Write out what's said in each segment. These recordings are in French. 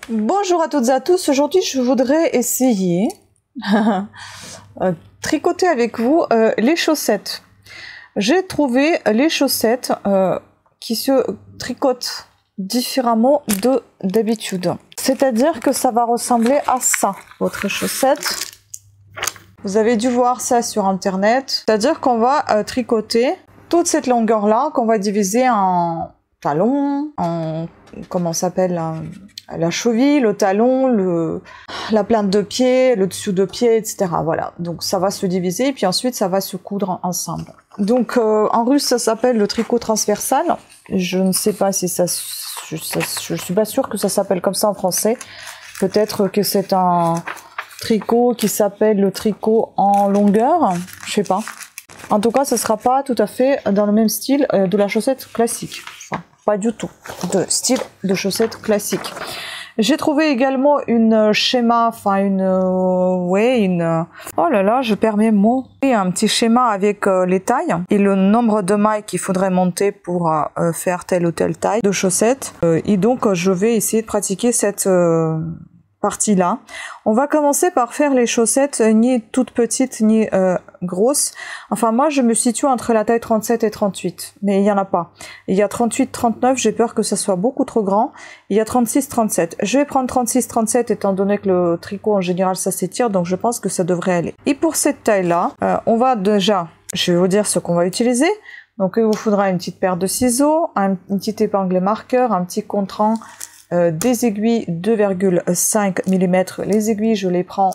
Bonjour à toutes et à tous, aujourd'hui je voudrais essayer tricoter avec vous les chaussettes. J'ai trouvé les chaussettes qui se tricotent différemment d'habitude. C'est-à-dire que ça va ressembler à ça, votre chaussette. Vous avez dû voir ça sur internet. C'est-à-dire qu'on va tricoter toute cette longueur-là, qu'on va diviser en talons, en comment s'appelle la cheville, le talon, la plainte de pied, le dessus de pied, etc. Voilà, donc ça va se diviser et puis ensuite ça va se coudre ensemble. Donc en russe ça s'appelle le tricot transversal. Je ne sais pas si ça, je suis pas sûre que ça s'appelle comme ça en français. Peut-être que c'est un tricot qui s'appelle le tricot en longueur, je sais pas. En tout cas, ce sera pas tout à fait dans le même style de la chaussette classique. Enfin, pas du tout de style de chaussette classique. J'ai trouvé également une schéma, enfin oh là là, je perds mes mots. Et un petit schéma avec les tailles et le nombre de mailles qu'il faudrait monter pour faire telle ou telle taille de chaussettes. Et donc, je vais essayer de pratiquer cette partie-là. On va commencer par faire les chaussettes ni toutes petites ni grosses. Enfin, moi, je me situe entre la taille 37 et 38, mais il n'y en a pas. Il y a 38, 39, j'ai peur que ça soit beaucoup trop grand. Il y a 36, 37. Je vais prendre 36, 37 étant donné que le tricot en général ça s'étire, donc je pense que ça devrait aller. Et pour cette taille-là, on va déjà, je vais vous dire ce qu'on va utiliser. Donc, il vous faudra une petite paire de ciseaux, une petite épingle marqueur, un petit contrant, des aiguilles 2,5 mm. Les aiguilles, je les prends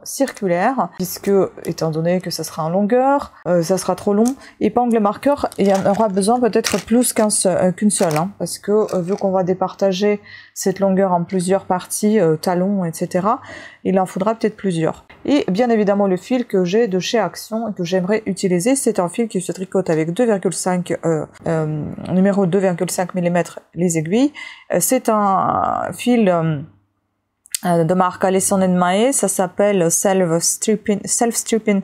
circulaires, puisque, étant donné que ça sera en longueur, ça sera trop long. Épingle marqueur, il y en aura besoin peut-être plus qu'une seule, hein, parce que vu qu'on va départager cette longueur en plusieurs parties, talons, etc., il en faudra peut-être plusieurs. Et bien évidemment, le fil que j'ai de chez Action et que j'aimerais utiliser, c'est un fil qui se tricote avec numéro 2,5 mm les aiguilles. C'est un fil de marque Alesson & Mae, ça s'appelle Self-Stripping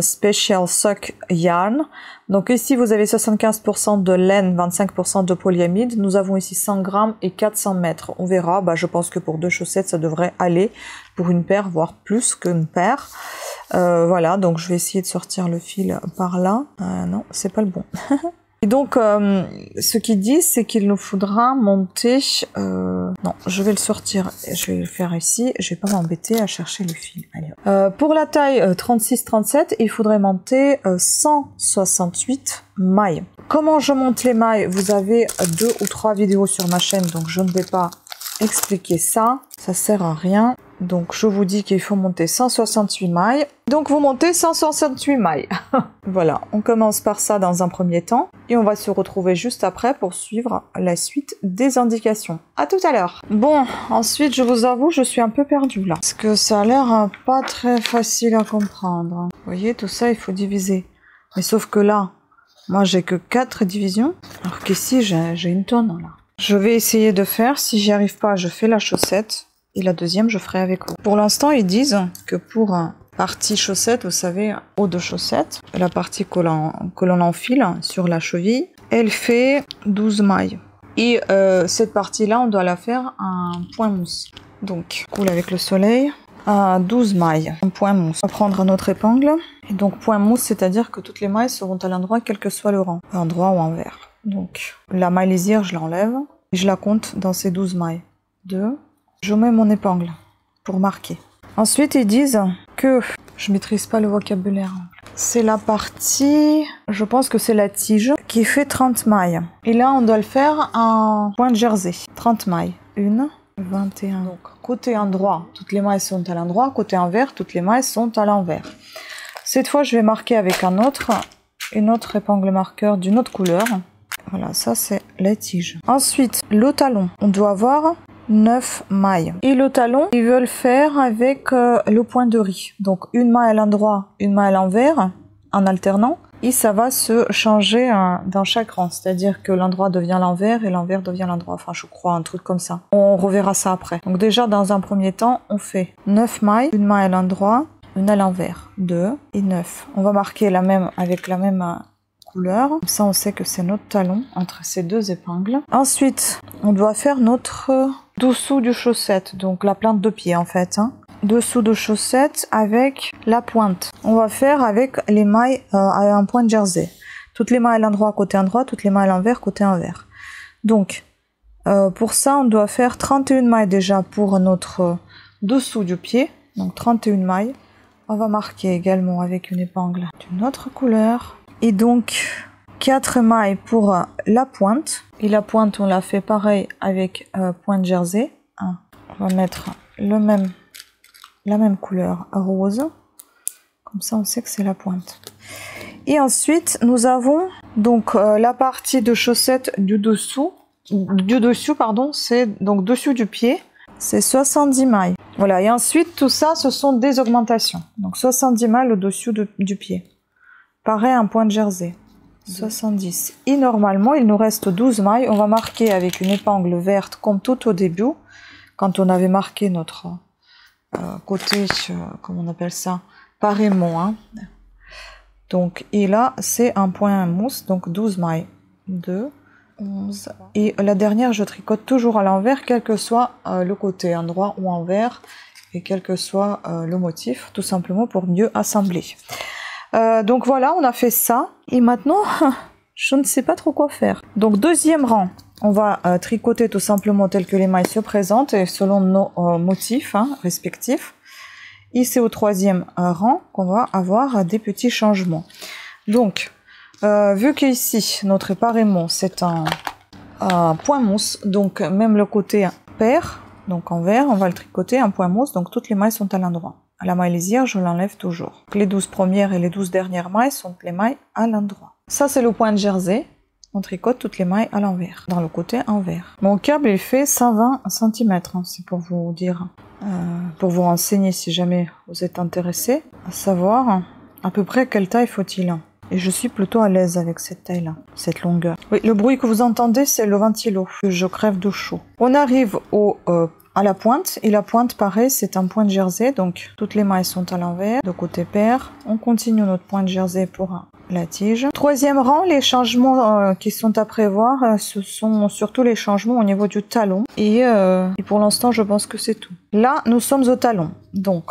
Special Sock Yarn. Donc ici vous avez 75% de laine, 25% de polyamide. Nous avons ici 100 grammes et 400 mètres. On verra, je pense que pour deux chaussettes ça devrait aller, pour une paire, voire plus qu'une paire. Voilà, donc je vais essayer de sortir le fil par là. Non, c'est pas le bon. Et donc, ce qu'ils disent, c'est qu'il nous faudra monter... Non, je vais le sortir, je vais le faire ici, je vais pas m'embêter à chercher le fil. Allez. Pour la taille 36-37, il faudrait monter 168 mailles. Comment je monte les mailles? Vous avez 2 ou 3 vidéos sur ma chaîne, donc je ne vais pas expliquer ça, ça sert à rien. Donc je vous dis qu'il faut monter 168 mailles. Donc vous montez 168 mailles. Voilà, on commence par ça dans un premier temps. Et on va se retrouver juste après pour suivre la suite des indications. À tout à l'heure. Bon, ensuite je vous avoue, je suis un peu perdue là. Parce que ça a l'air pas très facile à comprendre. Vous voyez, tout ça il faut diviser. Mais sauf que là, moi j'ai que 4 divisions. Alors qu'ici j'ai une tonne là. Je vais essayer de faire. Si j'y arrive pas, je fais la chaussette. Et la deuxième, je ferai avec vous. Pour l'instant, ils disent que pour partie chaussette, vous savez, haut de chaussette, la partie que l'on enfile sur la cheville, elle fait 12 mailles. Et cette partie-là, on doit la faire en point mousse. Donc, coule avec le soleil, à 12 mailles, en point mousse. On va prendre notre épingle. Et donc, point mousse, c'est-à-dire que toutes les mailles seront à l'endroit, quel que soit le rang, endroit ou envers. Donc, la maille lisière, je l'enlève. Et je la compte dans ces 12 mailles. 2. Je mets mon épingle pour marquer. Ensuite, ils disent que, je maîtrise pas le vocabulaire, c'est la partie, je pense que c'est la tige, qui fait 30 mailles. Et là, on doit le faire en point de jersey. 30 mailles. 1, 21. Donc, côté endroit, toutes les mailles sont à l'endroit. Côté envers, toutes les mailles sont à l'envers. Cette fois, je vais marquer avec une autre épingle marqueur d'une autre couleur. Voilà, ça c'est la tige. Ensuite, le talon. On doit avoir 9 mailles. Et le talon, ils veulent faire avec le point de riz. Donc une maille à l'endroit, une maille à l'envers, en alternant. Et ça va se changer dans chaque rang. C'est-à-dire que l'endroit devient l'envers et l'envers devient l'endroit. Enfin, je crois, un truc comme ça. On reverra ça après. Donc déjà, dans un premier temps, on fait 9 mailles, une maille à l'endroit, une à l'envers, 2 et 9. On va marquer avec la même couleur. Comme ça, on sait que c'est notre talon entre ces deux épingles. Ensuite, on doit faire notre dessous du chaussette, donc la plante de pied en fait, hein. Dessous de chaussette avec la pointe. On va faire avec les mailles à un point de jersey. Toutes les mailles à l'endroit côté endroit, toutes les mailles à l'envers côté envers. Donc pour ça on doit faire 31 mailles déjà pour notre dessous du pied, donc 31 mailles. On va marquer également avec une épingle d'une autre couleur. Et donc 4 mailles pour la pointe. Et la pointe, on l'a fait pareil avec point de jersey. On va mettre la même couleur rose. Comme ça, on sait que c'est la pointe. Et ensuite, nous avons donc la partie de chaussette du dessus, pardon, c'est donc dessus du pied. C'est 70 mailles. Voilà, et ensuite, tout ça, ce sont des augmentations. Donc 70 mailles au-dessus du pied. Pareil, un point de jersey. 70. Et normalement, il nous reste 12 mailles. On va marquer avec une épingle verte, comme tout au début, quand on avait marqué notre côté, comment on appelle ça, pareillement. Hein. Donc, et là, c'est un point mousse, donc 12 mailles. 2, 11. Et la dernière, je tricote toujours à l'envers, quel que soit le côté, endroit ou envers, et quel que soit le motif, tout simplement pour mieux assembler. Donc voilà, on a fait ça. Et maintenant, je ne sais pas trop quoi faire. Donc deuxième rang, on va tricoter tout simplement tel que les mailles se présentent et selon nos motifs respectifs. Et c'est au troisième rang qu'on va avoir des petits changements. Donc, vu qu'ici, notre pareillement, c'est un point mousse, donc même le côté pair, donc envers, on va le tricoter un point mousse, donc toutes les mailles sont à l'endroit. La maille lisière, je l'enlève toujours. Les 12 premières et les 12 dernières mailles sont les mailles à l'endroit. Ça, c'est le point de jersey. On tricote toutes les mailles à l'envers, dans le côté envers. Mon câble, il fait 120 cm. Hein, c'est pour vous dire, pour vous renseigner si jamais vous êtes intéressé, à savoir à peu près quelle taille faut-il. Et je suis plutôt à l'aise avec cette taille-là, cette longueur. Oui, le bruit que vous entendez, c'est le ventilo, que je crève de chaud. On arrive à la pointe, et la pointe, pareil, c'est un point de jersey, donc toutes les mailles sont à l'envers, de côté pair. On continue notre point de jersey pour la tige. Troisième rang, les changements qui sont à prévoir, ce sont surtout les changements au niveau du talon. Et pour l'instant, je pense que c'est tout. Là, nous sommes au talon, donc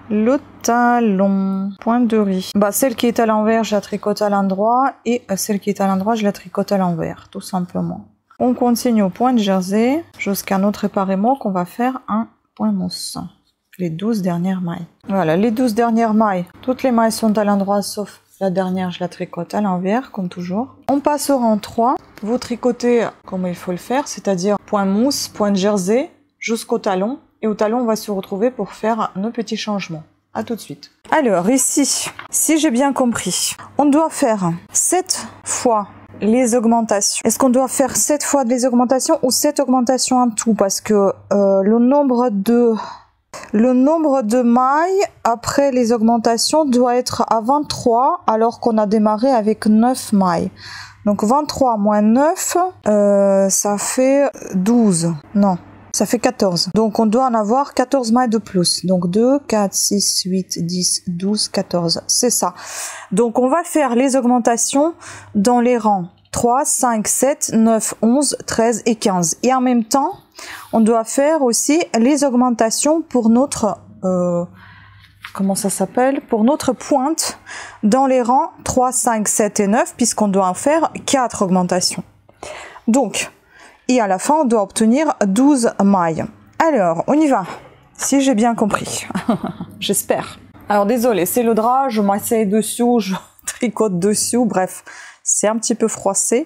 le talon, point de riz. Bah, celle qui est à l'envers, je la tricote à l'endroit, et celle qui est à l'endroit, je la tricote à l'envers, tout simplement. On continue au point de jersey jusqu'à notre pareillement qu'on va faire un point mousse. Les 12 dernières mailles. Voilà, les 12 dernières mailles. Toutes les mailles sont à l'endroit sauf la dernière, je la tricote à l'envers, comme toujours. On passe au rang 3. Vous tricotez comme il faut le faire, c'est-à-dire point mousse, point de jersey, jusqu'au talon. Et au talon, on va se retrouver pour faire nos petits changements. À tout de suite. Alors, ici, si j'ai bien compris, on doit faire 7 fois les augmentations. Est-ce qu'on doit faire 7 fois les augmentations ou 7 augmentations en tout? Parce que le nombre de mailles après les augmentations doit être à 23 alors qu'on a démarré avec 9 mailles. Donc 23 moins 9, ça fait 12. Non, ça fait 14. Donc on doit en avoir 14 mailles de plus. Donc 2, 4, 6, 8, 10, 12, 14. C'est ça. Donc on va faire les augmentations dans les rangs 3, 5, 7, 9, 11, 13 et 15. Et en même temps, on doit faire aussi les augmentations pour notre... comment ça s'appelle? Pour notre pointe dans les rangs 3, 5, 7 et 9, puisqu'on doit en faire 4 augmentations. Donc... Et à la fin, on doit obtenir 12 mailles. Alors, on y va. Si j'ai bien compris. J'espère. Alors, désolé, c'est le drap. Je m'essaye dessus, je tricote dessus. Bref, c'est un petit peu froissé.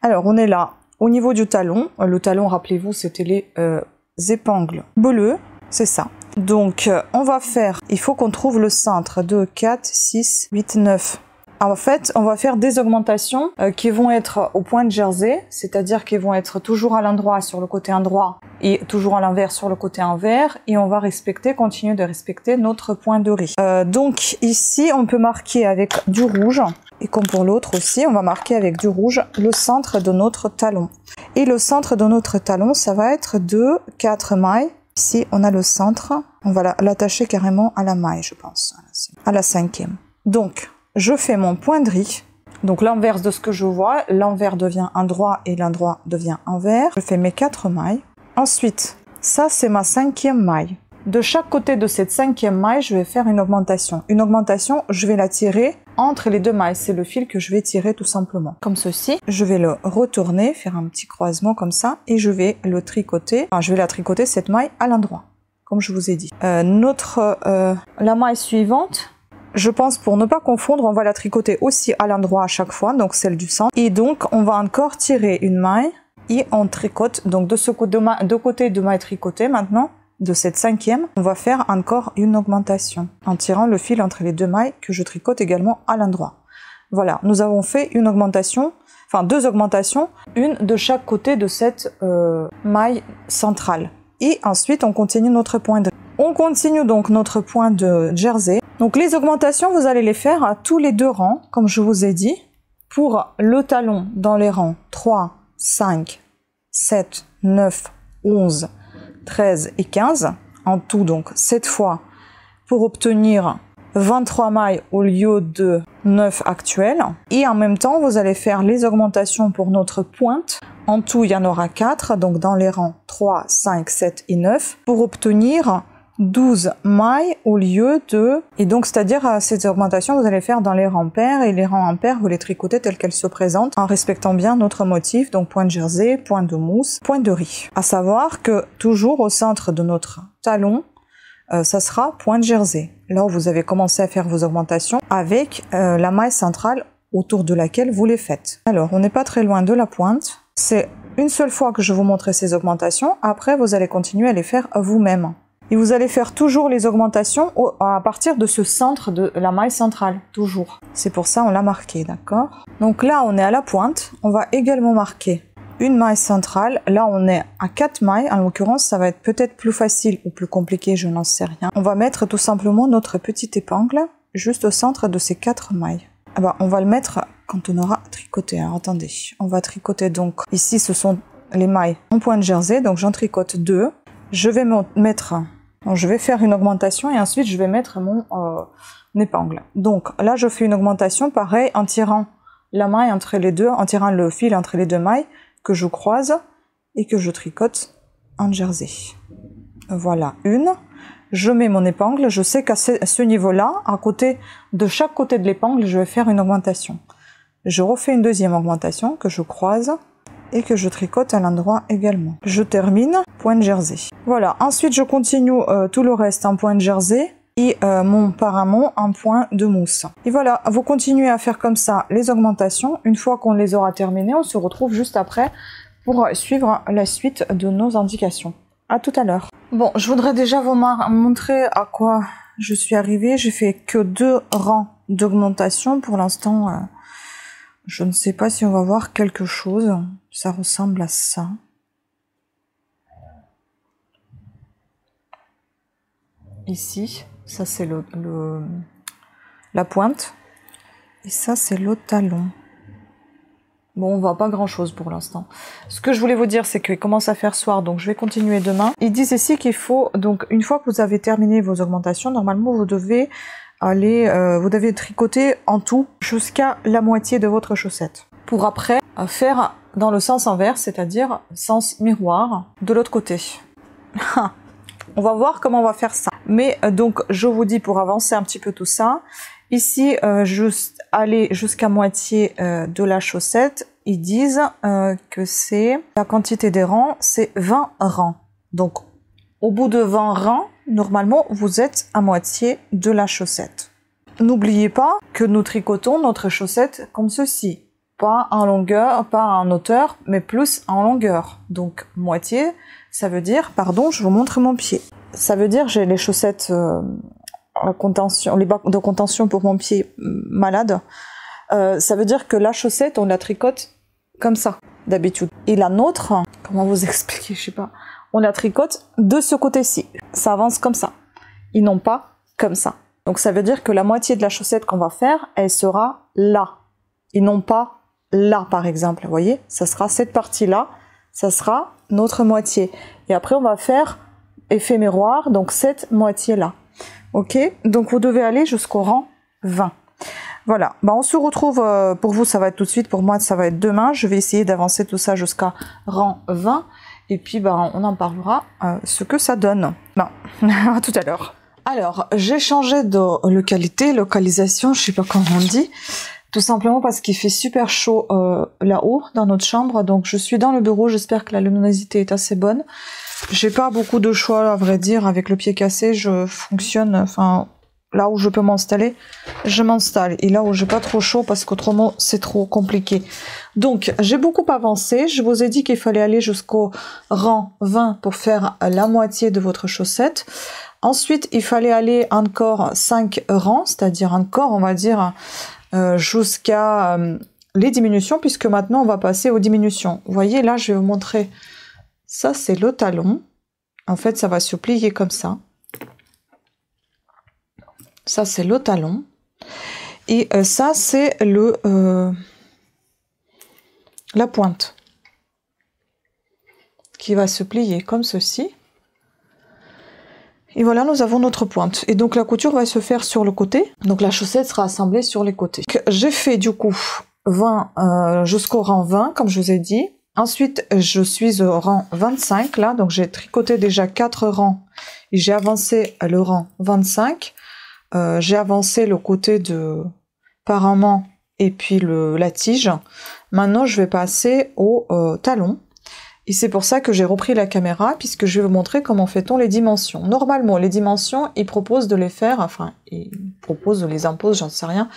Alors, on est là. Au niveau du talon. Le talon, rappelez-vous, c'était les épingles bleues. C'est ça. Donc, on va faire... Il faut qu'on trouve le centre. 2, 4, 6, 8, 9... En fait, on va faire des augmentations qui vont être au point de jersey, c'est-à-dire qu'ils vont être toujours à l'endroit sur le côté endroit et toujours à l'envers sur le côté envers, et on va continuer de respecter notre point de riz. Donc ici, on peut marquer avec du rouge, et comme pour l'autre aussi, on va marquer avec du rouge le centre de notre talon. Et le centre de notre talon, ça va être de 4 mailles. Ici, on a le centre, on va l'attacher carrément à la maille, je pense, à la 5e. Donc, je fais mon point de riz, donc l'inverse de ce que je vois, l'envers devient endroit et l'endroit devient envers. Je fais mes 4 mailles, Ensuite, ça c'est ma 5e maille. De chaque côté de cette 5e maille, je vais faire une augmentation. Une augmentation, je vais la tirer entre les 2 mailles. C'est le fil que je vais tirer tout simplement. Comme ceci. Je vais le retourner, faire un petit croisement comme ça. Et je vais le tricoter. Enfin, je vais la tricoter cette maille à l'endroit. Comme je vous ai dit. La maille suivante, je pense pour ne pas confondre, on va la tricoter aussi à l'endroit à chaque fois. Donc celle du centre. Et donc, on va encore tirer une maille. Et on tricote. Donc de ce côté, deux côtés de maille tricotée maintenant. De cette 5e, on va faire encore une augmentation en tirant le fil entre les 2 mailles que je tricote également à l'endroit. Voilà, nous avons fait une augmentation, enfin 2 augmentations, une de chaque côté de cette maille centrale. Et ensuite, on continue notre point de... On continue donc notre point de jersey. Donc les augmentations, vous allez les faire à tous les 2 rangs, comme je vous ai dit. Pour le talon dans les rangs 3, 5, 7, 9, 11... 13 et 15, en tout donc 7 fois pour obtenir 23 mailles au lieu de 9 actuelles. Et en même temps, vous allez faire les augmentations pour notre pointe. En tout, il y en aura 4, donc dans les rangs 3, 5, 7 et 9, pour obtenir 12 mailles au lieu de... Et donc, c'est-à-dire, ces augmentations, vous allez faire dans les rangs pairs, et les rangs impaires, vous les tricotez telles qu'elles se présentent, en respectant bien notre motif, donc point de jersey, point de mousse, point de riz. À savoir que, toujours au centre de notre talon, ça sera point de jersey. Là où vous avez commencé à faire vos augmentations, avec la maille centrale autour de laquelle vous les faites. Alors, on n'est pas très loin de la pointe. C'est une seule fois que je vous montrerai ces augmentations, après vous allez continuer à les faire vous-même. Et vous allez faire toujours les augmentations à partir de ce centre de la maille centrale, toujours. C'est pour ça on l'a marqué, d'accord? Donc là, on est à la pointe. On va également marquer une maille centrale. Là, on est à 4 mailles. En l'occurrence, ça va être peut-être plus facile ou plus compliqué, je n'en sais rien. On va mettre tout simplement notre petite épingle juste au centre de ces 4 mailles. Ah bah, on va le mettre quand on aura tricoté. Alors, attendez, on va tricoter donc. Ici, ce sont les mailles en point de jersey. Donc, j'en tricote 2. Je vais mettre... Donc, je vais faire une augmentation et ensuite je vais mettre mon épingle. Donc là je fais une augmentation pareil en tirant la maille entre les deux, en tirant le fil entre les 2 mailles que je croise et que je tricote en jersey. Voilà une. Je mets mon épingle, je sais qu'à ce niveau-là, à côté de chaque côté de l'épingle, je vais faire une augmentation. Je refais une deuxième augmentation que je croise et que je tricote à l'endroit également. Je termine point de jersey. Voilà, ensuite je continue tout le reste en point de jersey et mon paramont en point de mousse. Et voilà, vous continuez à faire comme ça les augmentations. Une fois qu'on les aura terminées, on se retrouve juste après pour suivre la suite de nos indications. À tout à l'heure. Bon, je voudrais déjà vous montrer à quoi je suis arrivée. J'ai fait que 2 rangs d'augmentation pour l'instant. Je ne sais pas si on va voir quelque chose. Ça ressemble à ça. Ici, ça c'est la pointe. Et ça c'est le talon. Bon, on voit pas grand chose pour l'instant. Ce que je voulais vous dire, c'est qu'il commence à faire soir, donc je vais continuer demain. Ils disent ici qu'il faut, donc une fois que vous avez terminé vos augmentations, normalement vous devez vous devez tricoter en tout jusqu'à la moitié de votre chaussette. Pour après faire dans le sens inverse, c'est-à-dire sens miroir de l'autre côté. On va voir comment on va faire ça. Mais donc je vous dis pour avancer un petit peu tout ça, ici juste aller jusqu'à moitié de la chaussette, ils disent que c'est la quantité des rangs, c'est 20 rangs. Donc au bout de 20 rangs, normalement, vous êtes à moitié de la chaussette. N'oubliez pas que nous tricotons notre chaussette comme ceci. Pas en longueur, pas en hauteur, mais plus en longueur. Donc, moitié, ça veut dire, pardon, je vous montre mon pied. Ça veut dire, j'ai les chaussettes les bas de contention pour mon pied malade. Ça veut dire que la chaussette, on la tricote comme ça, d'habitude. Et la nôtre, comment vous expliquer, je sais pas. On la tricote de ce côté-ci. Ça avance comme ça. Ils n'ont pas comme ça. Donc ça veut dire que la moitié de la chaussette qu'on va faire, elle sera là. Ils n'ont pas là, par exemple. Vous voyez, ça sera cette partie-là. Ça sera notre moitié. Et après, on va faire effet miroir, donc cette moitié-là. Ok? Donc vous devez aller jusqu'au rang 20. Voilà. Bah, on se retrouve, pour vous, ça va être tout de suite. Pour moi, ça va être demain. Je vais essayer d'avancer tout ça jusqu'à rang 20. Et puis ben, on en parlera ce que ça donne. Ben, à tout à l'heure. Alors, j'ai changé de localisation, je sais pas comment on dit. Tout simplement parce qu'il fait super chaud là-haut, dans notre chambre. Donc je suis dans le bureau, j'espère que la luminosité est assez bonne. J'ai pas beaucoup de choix, à vrai dire. Avec le pied cassé, je fonctionne, enfin, là où je peux m'installer, je m'installe. Et là où j'ai pas trop chaud, parce qu'autrement, c'est trop compliqué. Donc, j'ai beaucoup avancé. Je vous ai dit qu'il fallait aller jusqu'au rang 20 pour faire la moitié de votre chaussette. Ensuite, il fallait aller encore 5 rangs, c'est-à-dire encore, on va dire, jusqu'à les diminutions, puisque maintenant, on va passer aux diminutions. Vous voyez, là, je vais vous montrer. Ça, c'est le talon. En fait, ça va se plier comme ça. Ça, c'est le talon. Et ça, c'est la pointe qui va se plier comme ceci. Et voilà, nous avons notre pointe. Et donc, la couture va se faire sur le côté. Donc, la chaussette sera assemblée sur les côtés. J'ai fait, du coup, 20 jusqu'au rang 20, comme je vous ai dit. Ensuite, je suis au rang 25, là. Donc, j'ai tricoté déjà 4 rangs. Et j'ai avancé le rang 25. J'ai avancé le côté de parement et puis la tige. Maintenant, je vais passer au talon. Et c'est pour ça que j'ai repris la caméra, puisque je vais vous montrer comment fait-on les dimensions. Normalement, les dimensions, ils proposent de les faire, enfin, ils proposent, les imposent, j'en sais rien,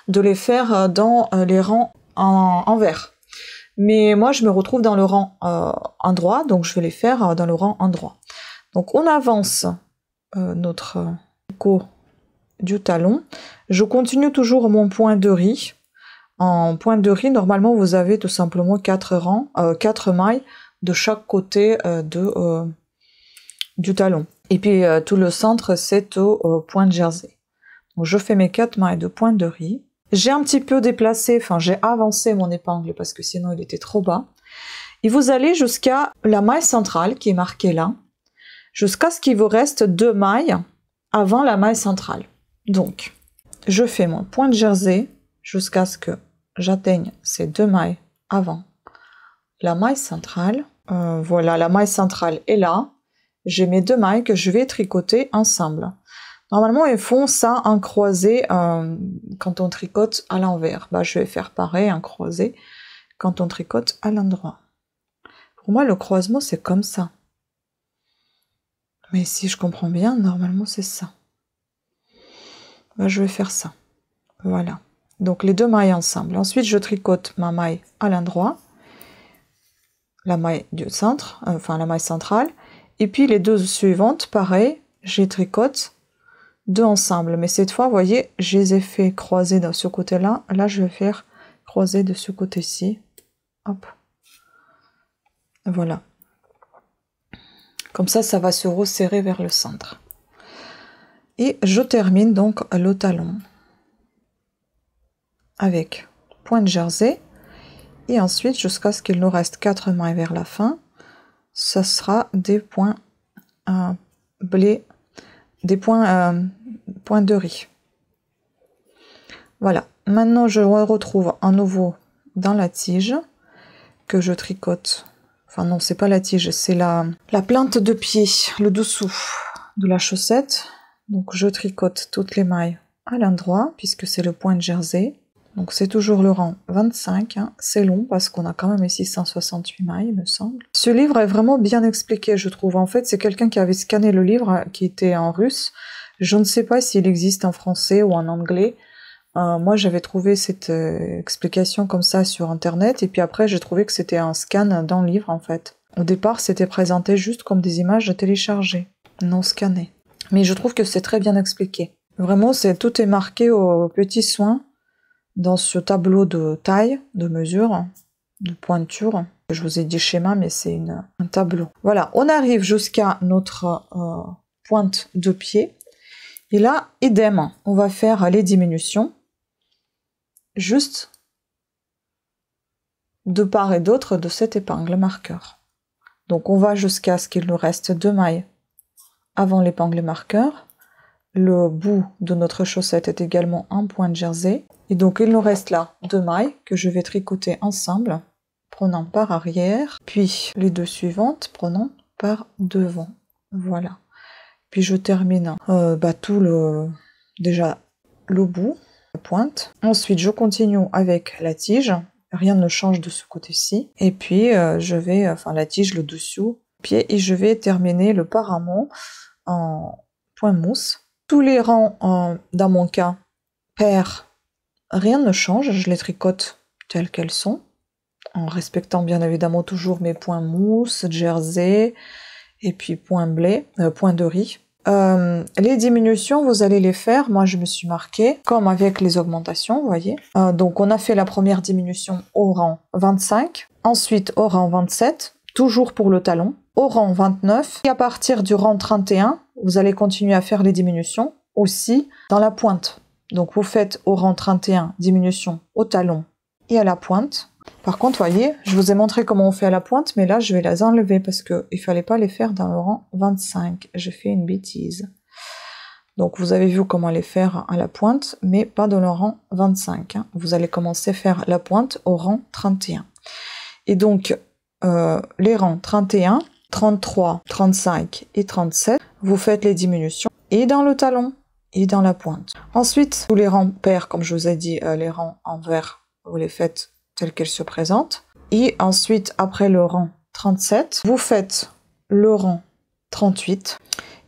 de les faire dans les rangs en vert. Mais moi, je me retrouve dans le rang endroit, donc je vais les faire dans le rang endroit. Donc, on avance notre co du talon. Je continue toujours mon point de riz. En point de riz, normalement, vous avez tout simplement 4 mailles de chaque côté du talon. Et puis tout le centre, c'est au point de jersey. Donc je fais mes 4 mailles de point de riz. J'ai un petit peu déplacé, enfin j'ai avancé mon épingle parce que sinon il était trop bas. Et vous allez jusqu'à la maille centrale qui est marquée là, jusqu'à ce qu'il vous reste 2 mailles avant la maille centrale. Donc je fais mon point de jersey jusqu'à ce que j'atteigne ces 2 mailles avant la maille centrale. Voilà, la maille centrale est là. J'ai mes 2 mailles que je vais tricoter ensemble. Normalement, ils font ça en croisé quand on tricote à l'envers. Bah, je vais faire pareil, en croisé, quand on tricote à l'endroit. Pour moi, le croisement, c'est comme ça. Mais si je comprends bien, normalement, c'est ça. Bah, je vais faire ça. Voilà. Donc, les 2 mailles ensemble. Ensuite, je tricote ma maille à l'endroit. La maille du centre, enfin la maille centrale, et puis les 2 suivantes, pareil, j'ai tricote 2 ensemble, mais cette fois, vous voyez, je les ai fait croiser de ce côté-là, là je vais faire croiser de ce côté-ci, hop, voilà, comme ça, ça va se resserrer vers le centre, et je termine donc le talon, avec point de jersey, et ensuite, jusqu'à ce qu'il nous reste 4 mailles vers la fin, ce sera des points blé, des points de riz. Voilà. Maintenant, je retrouve à nouveau dans la tige que je tricote. Enfin non, c'est pas la tige, c'est la plante de pied, le dessous de la chaussette. Donc, je tricote toutes les mailles à l'endroit puisque c'est le point de jersey. Donc c'est toujours le rang 25, hein. C'est long parce qu'on a quand même 668 mailles, il me semble. Ce livre est vraiment bien expliqué, je trouve. En fait, c'est quelqu'un qui avait scanné le livre, qui était en russe. Je ne sais pas s'il existe en français ou en anglais. Moi, j'avais trouvé cette explication comme ça sur Internet, et puis après, j'ai trouvé que c'était un scan dans le livre, en fait. Au départ, c'était présenté juste comme des images téléchargées, non scannées. Mais je trouve que c'est très bien expliqué. Vraiment, tout est marqué au petit soin. Dans ce tableau de taille, de mesure, de pointure, je vous ai dit schéma, mais c'est un tableau. Voilà, on arrive jusqu'à notre pointe de pied. Et là, idem, on va faire les diminutions, juste de part et d'autre de cette épingle marqueur. Donc on va jusqu'à ce qu'il nous reste 2 mailles avant l'épingle marqueur. Le bout de notre chaussette est également en point de jersey. Et donc, il nous reste là 2 mailles que je vais tricoter ensemble prenant par arrière, puis les deux suivantes prenant par devant. Voilà. Puis je termine tout déjà le bout, la pointe. Ensuite, je continue avec la tige. Rien ne change de ce côté-ci. Et puis, je vais, la tige, le dessous, pied, et je vais terminer le paramont en point mousse. Tous les rangs, dans mon cas, pairs, rien ne change. Je les tricote telles qu'elles sont, en respectant bien évidemment toujours mes points mousse, jersey, et puis point blé, point de riz. Les diminutions, vous allez les faire, moi je me suis marqué, comme avec les augmentations, vous voyez. Donc on a fait la première diminution au rang 25, ensuite au rang 27, toujours pour le talon, au rang 29, et à partir du rang 31, vous allez continuer à faire les diminutions aussi dans la pointe. Donc vous faites au rang 31 diminution au talon et à la pointe. Par contre, voyez, je vous ai montré comment on fait à la pointe, mais là, je vais les enlever parce qu'il ne fallait pas les faire dans le rang 25. J'ai fait une bêtise. Donc, vous avez vu comment les faire à la pointe, mais pas dans le rang 25. Hein. Vous allez commencer à faire la pointe au rang 31. Et donc, les rangs 31, 33, 35 et 37, vous faites les diminutions et dans le talon et dans la pointe. Ensuite, tous les rangs pairs, comme je vous ai dit, les rangs en vert, vous les faites telle qu'elle se présente. Et ensuite, après le rang 37, vous faites le rang 38.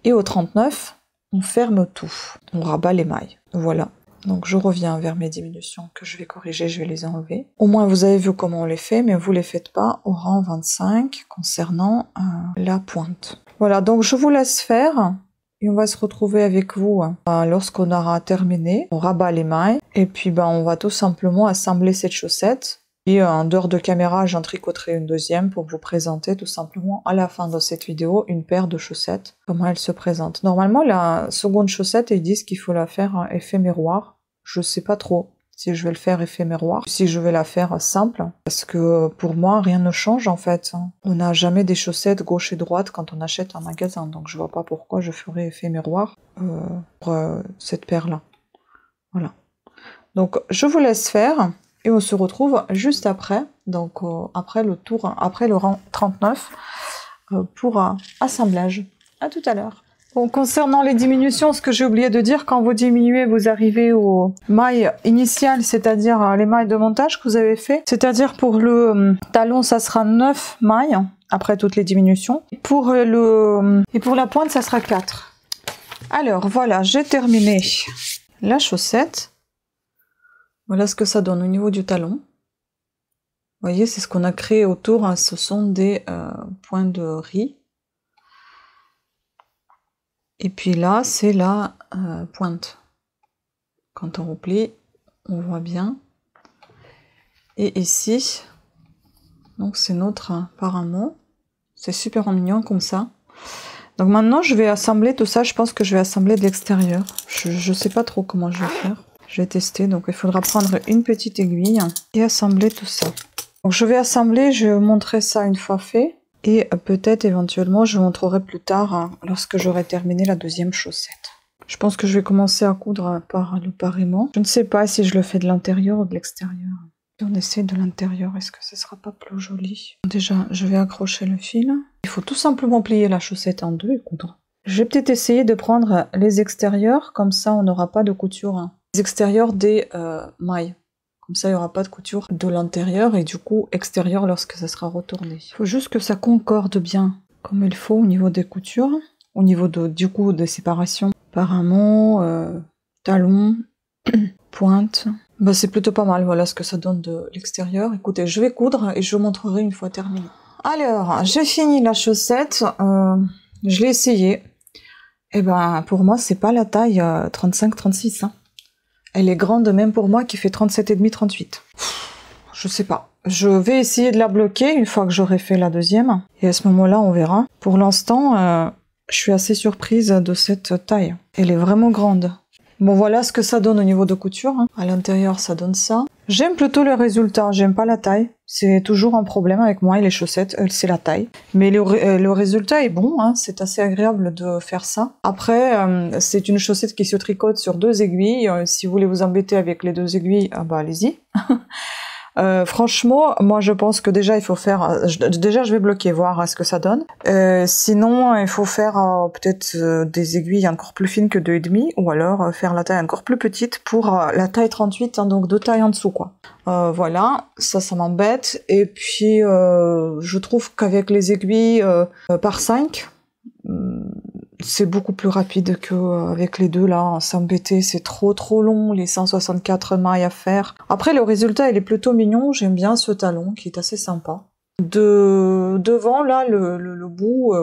Et au 39, on ferme tout. On rabat les mailles. Voilà. Donc je reviens vers mes diminutions que je vais corriger, je vais les enlever. Au moins, vous avez vu comment on les fait, mais vous ne les faites pas au rang 25 concernant la pointe. Voilà, donc je vous laisse faire. Et on va se retrouver avec vous lorsqu'on aura terminé. On rabat les mailles et puis on va tout simplement assembler cette chaussette. Et en dehors de caméra, j'en tricoterai une deuxième pour vous présenter tout simplement à la fin de cette vidéo une paire de chaussettes, comment elle se présente. Normalement, la seconde chaussette, ils disent qu'il faut la faire effet miroir. Je sais pas trop si je vais le faire effet miroir, si je vais la faire simple, parce que pour moi, rien ne change en fait. On n'a jamais des chaussettes gauche et droite quand on achète un magasin, donc je vois pas pourquoi je ferais effet miroir pour cette paire-là. Voilà. Donc je vous laisse faire, et on se retrouve juste après, donc après le rang 39, pour assemblage. À tout à l'heure. Bon, concernant les diminutions, ce que j'ai oublié de dire, quand vous diminuez, vous arrivez aux mailles initiales, c'est-à-dire les mailles de montage que vous avez fait. C'est-à-dire pour le talon, ça sera 9 mailles, après toutes les diminutions. Et pour la pointe, ça sera 4. Alors, voilà, j'ai terminé la chaussette. Voilà ce que ça donne au niveau du talon. Vous voyez, c'est ce qu'on a créé autour, hein, ce sont des points de riz. Et puis là, c'est la pointe. Quand on replie, on voit bien. Et ici, donc c'est notre paramont. C'est super mignon comme ça. Donc maintenant, je vais assembler tout ça. Je pense que je vais assembler de l'extérieur. Je sais pas trop comment je vais faire. Je vais tester. Donc il faudra prendre une petite aiguille et assembler tout ça. Donc je vais assembler, je vais vous montrer ça une fois fait. Et peut-être éventuellement je vous montrerai plus tard hein, lorsque j'aurai terminé la deuxième chaussette. Je pense que je vais commencer à coudre par le parément. Je ne sais pas si je le fais de l'intérieur ou de l'extérieur. Si on essaie de l'intérieur, est-ce que ce sera pas plus joli? Déjà, je vais accrocher le fil. Il faut tout simplement plier la chaussette en deux et coudre. Je vais peut-être essayer de prendre les extérieurs, comme ça on n'aura pas de couture. Hein. Les extérieurs des mailles. Comme ça, il n'y aura pas de couture de l'intérieur et du coup extérieur lorsque ça sera retourné. Il faut juste que ça concorde bien comme il faut au niveau des coutures, au niveau du coup des séparations. Paramont, talon, pointe. Bah, c'est plutôt pas mal, voilà ce que ça donne de l'extérieur. Écoutez, je vais coudre et je vous montrerai une fois terminé. Alors, j'ai fini la chaussette, je l'ai essayée. Et ben pour moi, c'est pas la taille 35-36. Hein. Elle est grande même pour moi qui fait 37,5-38. Je sais pas. Je vais essayer de la bloquer une fois que j'aurai fait la deuxième. Et à ce moment-là, on verra. Pour l'instant, je suis assez surprise de cette taille. Elle est vraiment grande. Bon, voilà ce que ça donne au niveau de couture. Hein. À l'intérieur, ça donne ça. J'aime plutôt le résultat. J'aime pas la taille. C'est toujours un problème avec moi et les chaussettes. C'est la taille. Mais le résultat est bon. Hein. C'est assez agréable de faire ça. Après, c'est une chaussette qui se tricote sur 2 aiguilles. Si vous voulez vous embêter avec les 2 aiguilles, bah allez-y. Franchement, moi je pense que déjà il faut faire... déjà je vais bloquer, voir ce que ça donne. Sinon, il faut faire peut-être des aiguilles encore plus fines que 2,5 ou alors faire la taille encore plus petite pour la taille 38, hein, donc 2 tailles en dessous quoi. Voilà, ça m'embête. Et puis je trouve qu'avec les aiguilles par 5, c'est beaucoup plus rapide qu'avec les deux là, s'embêter, c'est trop long, les 164 mailles à faire. Après le résultat il est plutôt mignon, j'aime bien ce talon qui est assez sympa. Devant là, le bout,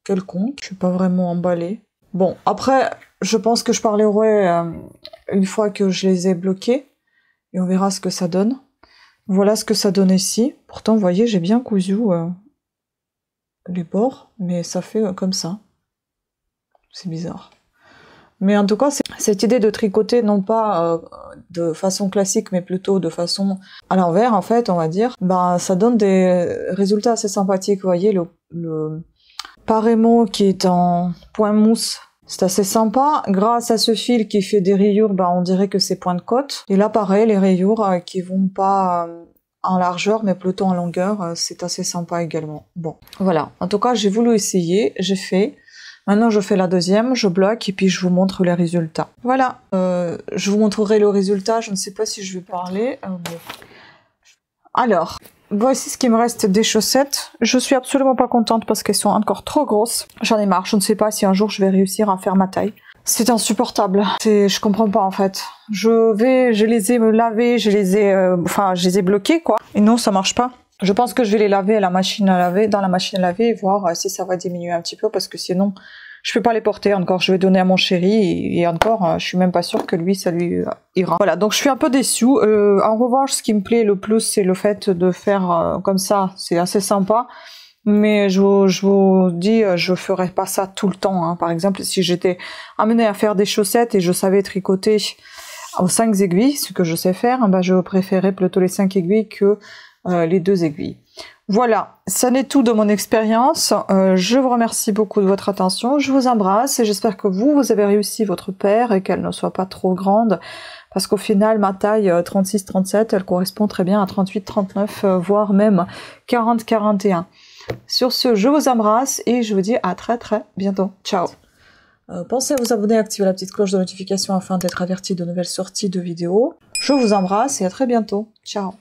quelconque, je suis pas vraiment emballée. Bon, après, je pense que je parlerai une fois que je les ai bloqués, et on verra ce que ça donne. Voilà ce que ça donne ici. Pourtant, vous voyez, j'ai bien cousu les bords, mais ça fait comme ça. C'est bizarre. Mais en tout cas, cette idée de tricoter, non pas de façon classique, mais plutôt de façon à l'envers, en fait, on va dire, ben, ça donne des résultats assez sympathiques. Vous voyez, le parémo qui est en point mousse, c'est assez sympa. Grâce à ce fil qui fait des rayures, ben, on dirait que c'est point de côte. Et là, pareil, les rayures qui vont pas en largeur, mais plutôt en longueur, c'est assez sympa également. Bon, voilà. En tout cas, j'ai voulu essayer, j'ai fait. Maintenant, je fais la deuxième, je bloque et puis je vous montre les résultats. Voilà, je vous montrerai le résultat. Je ne sais pas si je vais parler. Bon. Alors, voici ce qui me reste des chaussettes. Je suis absolument pas contente parce qu'elles sont encore trop grosses. J'en ai marre, je ne sais pas si un jour je vais réussir à faire ma taille. C'est insupportable. Je comprends pas en fait. Je les ai lavées, je les ai bloquées quoi. Et non, ça marche pas. Je pense que je vais les laver à la machine à laver, dans la machine à laver et voir si ça va diminuer un petit peu parce que sinon je peux pas les porter encore. Je vais donner à mon chéri et encore je suis même pas sûre que lui ça lui ira. Voilà, donc je suis un peu déçue. En revanche, ce qui me plaît le plus c'est le fait de faire comme ça. C'est assez sympa. Mais je vous dis, je ferai pas ça tout le temps. Hein. Par exemple, si j'étais amenée à faire des chaussettes et je savais tricoter aux 5 aiguilles, ce que je sais faire, ben je préférais plutôt les 5 aiguilles que les 2 aiguilles. Voilà, ça n'est tout de mon expérience. Je vous remercie beaucoup de votre attention. Je vous embrasse et j'espère que vous avez réussi votre paire et qu'elle ne soit pas trop grande. Parce qu'au final, ma taille 36-37, elle correspond très bien à 38-39, voire même 40-41. Sur ce, je vous embrasse et je vous dis à très bientôt. Ciao. Pensez à vous abonner et activer la petite cloche de notification afin d'être averti de nouvelles sorties de vidéos. Je vous embrasse et à très bientôt. Ciao.